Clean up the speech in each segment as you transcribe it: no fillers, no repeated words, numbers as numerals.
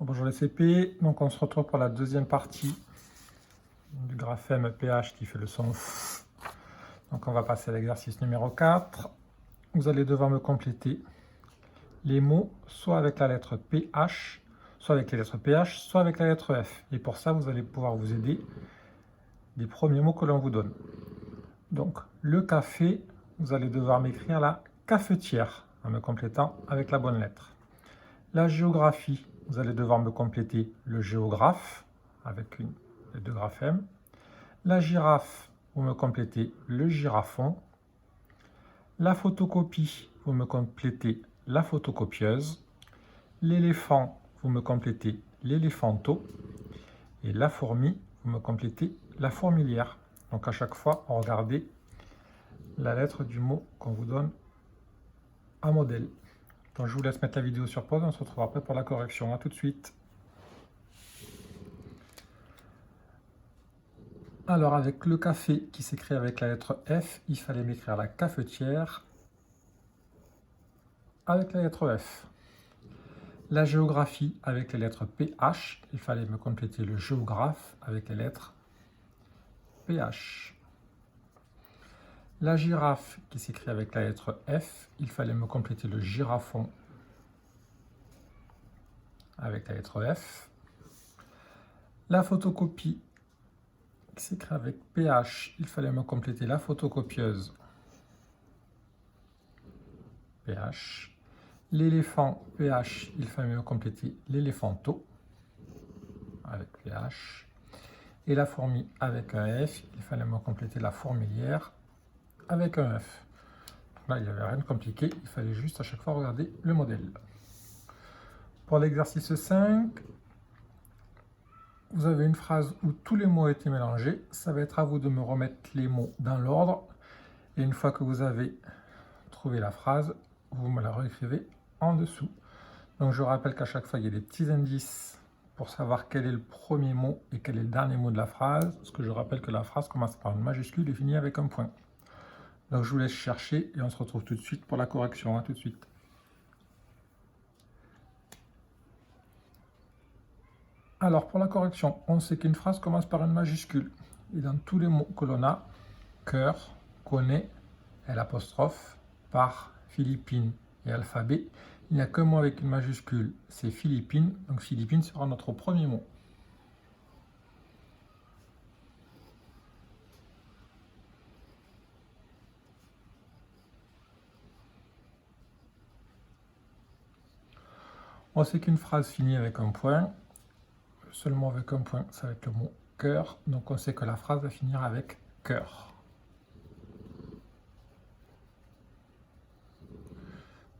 Bonjour les CP, donc on se retrouve pour la deuxième partie du graphème PH qui fait le son. Donc on va passer à l'exercice numéro 4. Vous allez devoir me compléter les mots soit avec la lettre PH, soit avec les lettres PH, soit avec la lettre F. Et pour ça, vous allez pouvoir vous aider des premiers mots que l'on vous donne. Donc le café, vous allez devoir m'écrire la cafetière en me complétant avec la bonne lettre. La géographie, vous allez devoir me compléter le géographe avec les deux graphèmes. La girafe, vous me complétez le girafon. La photocopie, vous me complétez la photocopieuse. L'éléphant, vous me complétez l'éléphanto. Et la fourmi, vous me complétez la fourmilière. Donc à chaque fois, regardez la lettre du mot qu'on vous donne en modèle. Donc je vous laisse mettre la vidéo sur pause, on se retrouve après pour la correction. A tout de suite. Alors avec le café qui s'écrit avec la lettre F, il fallait m'écrire la cafetière avec la lettre F. La géographie avec les lettres PH, il fallait me compléter le géographe avec les lettres PH. La girafe qui s'écrit avec la lettre F, il fallait me compléter le girafon avec la lettre F. La photocopie qui s'écrit avec PH, il fallait me compléter la photocopieuse PH. L'éléphant PH, il fallait me compléter l'éléphanto avec PH. Et la fourmi avec un F, il fallait me compléter la fourmilière avec un F. Là, il n'y avait rien de compliqué, il fallait juste à chaque fois regarder le modèle. Pour l'exercice 5, vous avez une phrase où tous les mots ont été mélangés. Ça va être à vous de me remettre les mots dans l'ordre. Et une fois que vous avez trouvé la phrase, vous me la réécrivez en dessous. Donc je rappelle qu'à chaque fois, il y a des petits indices pour savoir quel est le premier mot et quel est le dernier mot de la phrase. Parce que je rappelle que la phrase commence par une majuscule et finit avec un point. Donc je vous laisse chercher et on se retrouve tout de suite pour la correction. A tout de suite. Alors pour la correction, on sait qu'une phrase commence par une majuscule. Et dans tous les mots que l'on a, cœur, connaît, l'apostrophe, par, Philippines et alphabet, il n'y a qu'un mot avec une majuscule, c'est Philippines. Donc Philippines sera notre premier mot. On sait qu'une phrase finit avec un point. Le seul mot avec un point, ça va être le mot cœur. Donc on sait que la phrase va finir avec cœur.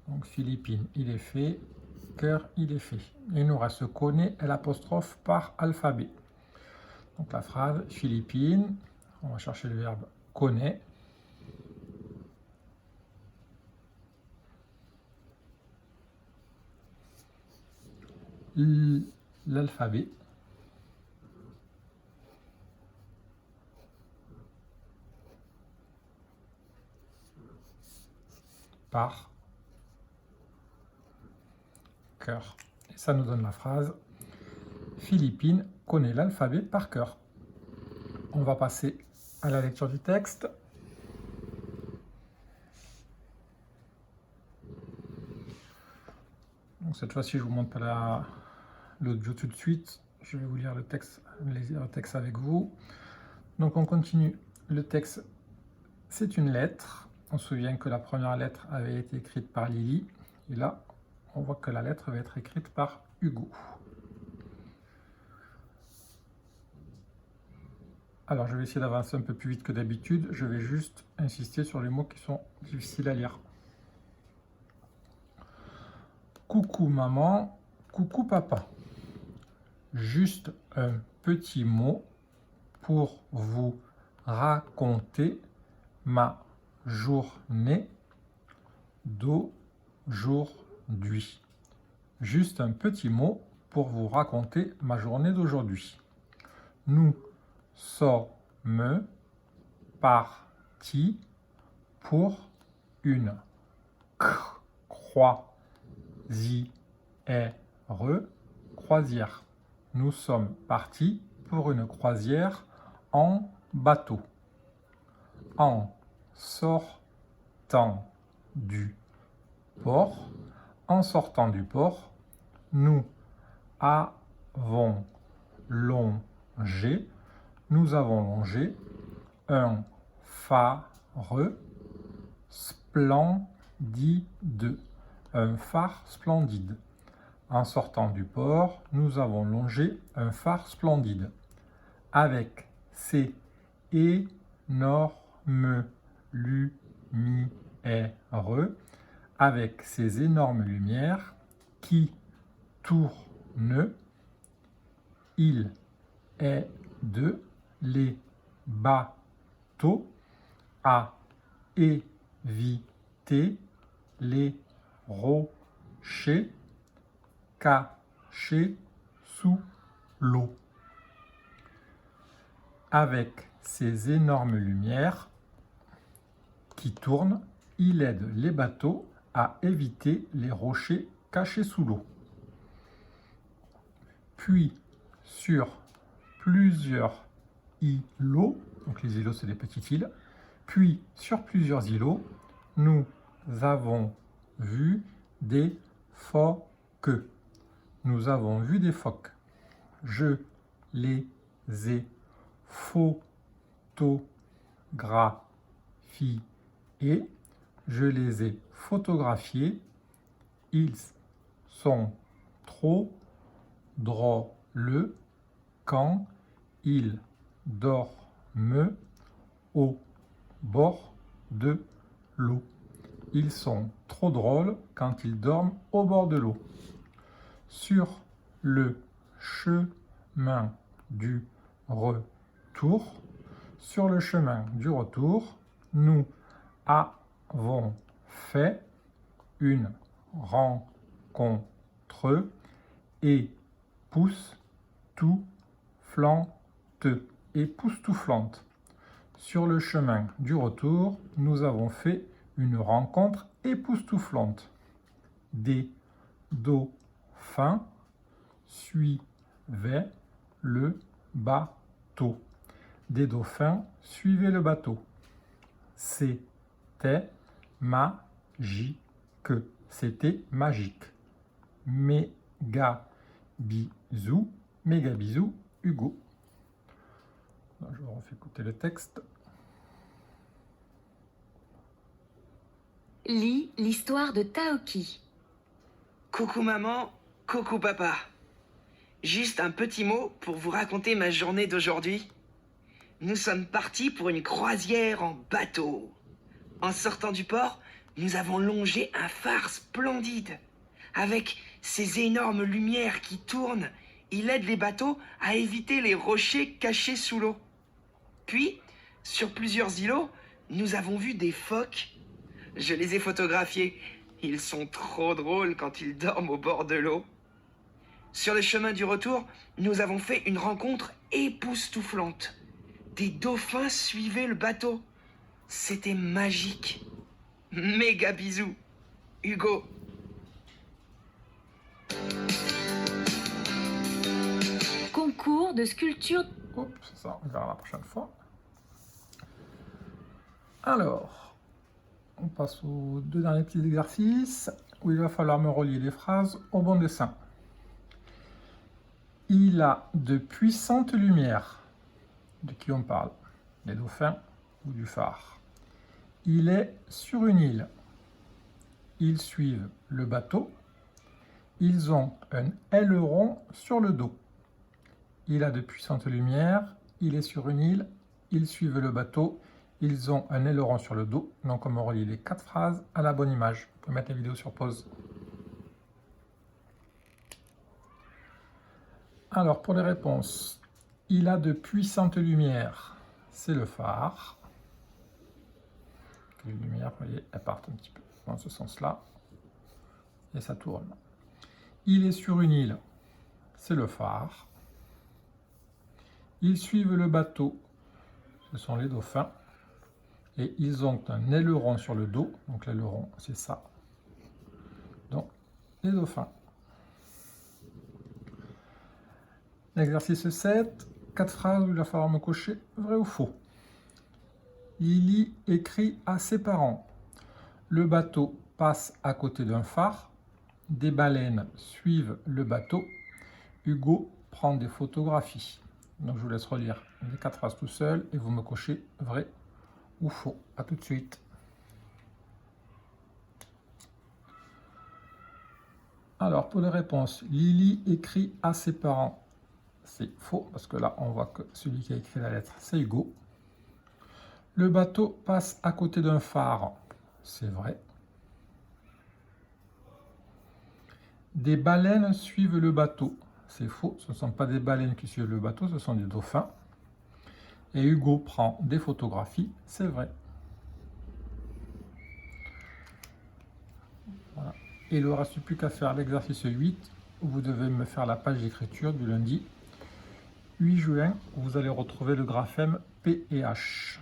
Donc Philippines, il est fait. Cœur, il est fait. Et il nous reste connaît et l'apostrophe par alphabet. Donc la phrase Philippines, on va chercher le verbe connaît. L'alphabet. Par cœur. Et ça nous donne la phrase Philippines connaît l'alphabet par cœur. On va passer à la lecture du texte. Donc cette fois-ci, je vous montre pas l'audio tout de suite. Je vais vous lire le texte avec vous. Donc on continue. Le texte, c'est une lettre. On se souvient que la première lettre avait été écrite par Lily. Et là, on voit que la lettre va être écrite par Hugo. Alors, je vais essayer d'avancer un peu plus vite que d'habitude. Je vais juste insister sur les mots qui sont difficiles à lire. Coucou maman, coucou papa. Juste un petit mot pour vous raconter ma journée d'aujourd'hui. Juste un petit mot pour vous raconter ma journée d'aujourd'hui. Nous sommes partis pour une croisière croisière. Nous sommes partis pour une croisière en bateau. En sortant du port, en sortant du port, nous avons longé, un phare splendide. Un phare splendide. En sortant du port, nous avons longé un phare splendide, avec ses énormes lumières qui tournent. Il aide les bateaux à éviter les rochers cachés sous l'eau. Avec ses énormes lumières qui tournent, il aide les bateaux à éviter les rochers cachés sous l'eau. Puis, sur plusieurs îlots, donc les îlots c'est des petites îles, puis sur plusieurs îlots, nous avons vu des phoques. Nous avons vu des phoques. Je les ai photographiés. Ils sont trop drôles quand ils dorment au bord de l'eau. Ils sont trop drôles quand ils dorment au bord de l'eau. Sur le chemin du retour, nous avons fait une rencontre époustouflante. Sur le chemin du retour, nous avons fait une rencontre époustouflante. Des dauphins suivaient le bateau. Des dauphins suivaient le bateau. C'était magique. C'était magique. Méga bisous, Hugo. Je vous refais écouter le texte. Lis l'histoire de Taoki. Coucou maman, coucou papa. Juste un petit mot pour vous raconter ma journée d'aujourd'hui. Nous sommes partis pour une croisière en bateau. En sortant du port, nous avons longé un phare splendide. Avec ses énormes lumières qui tournent, il aide les bateaux à éviter les rochers cachés sous l'eau. Puis, sur plusieurs îlots, nous avons vu des phoques. Je les ai photographiés. Ils sont trop drôles quand ils dorment au bord de l'eau. Sur le chemin du retour, nous avons fait une rencontre époustouflante. Des dauphins suivaient le bateau. C'était magique. Méga bisous, Hugo. Concours de sculpture. Oups, c'est ça, on verra la prochaine fois. Alors, on passe aux deux derniers petits exercices où il va falloir me relier les phrases au bon dessin. Il a de puissantes lumières. De qui on parle? Des dauphins ou du phare? Il est sur une île. Ils suivent le bateau. Ils ont un aileron sur le dos. Il a de puissantes lumières. Il est sur une île. Ils suivent le bateau. Ils ont un aileron sur le dos. Donc on me relie les 4 phrases à la bonne image. Vous pouvez mettre la vidéo sur pause. Alors pour les réponses, il a de puissantes lumières. C'est le phare. Les lumières, vous voyez, elles partent un petit peu dans ce sens-là. Et ça tourne. Il est sur une île. C'est le phare. Ils suivent le bateau. Ce sont les dauphins. Et ils ont un aileron sur le dos. Donc l'aileron, c'est ça. Donc, les dauphins. L'exercice 7, 4 phrases où il va falloir me cocher vrai ou faux. Lily écrit à ses parents. Le bateau passe à côté d'un phare. Des baleines suivent le bateau. Hugo prend des photographies. Donc je vous laisse relire les 4 phrases tout seul et vous me cochez vrai ou faux. A tout de suite. Alors pour les réponses, Lily écrit à ses parents. C'est faux parce que là on voit que celui qui a écrit la lettre c'est Hugo. Le bateau passe à côté d'un phare. C'est vrai. Des baleines suivent le bateau. C'est faux, ce ne sont pas des baleines qui suivent le bateau, ce sont des dauphins. Et Hugo prend des photographies, c'est vrai. Voilà. Et il ne reste plus qu'à faire l'exercice 8, où vous devez me faire la page d'écriture du lundi 8 juin, où vous allez retrouver le graphème P et H.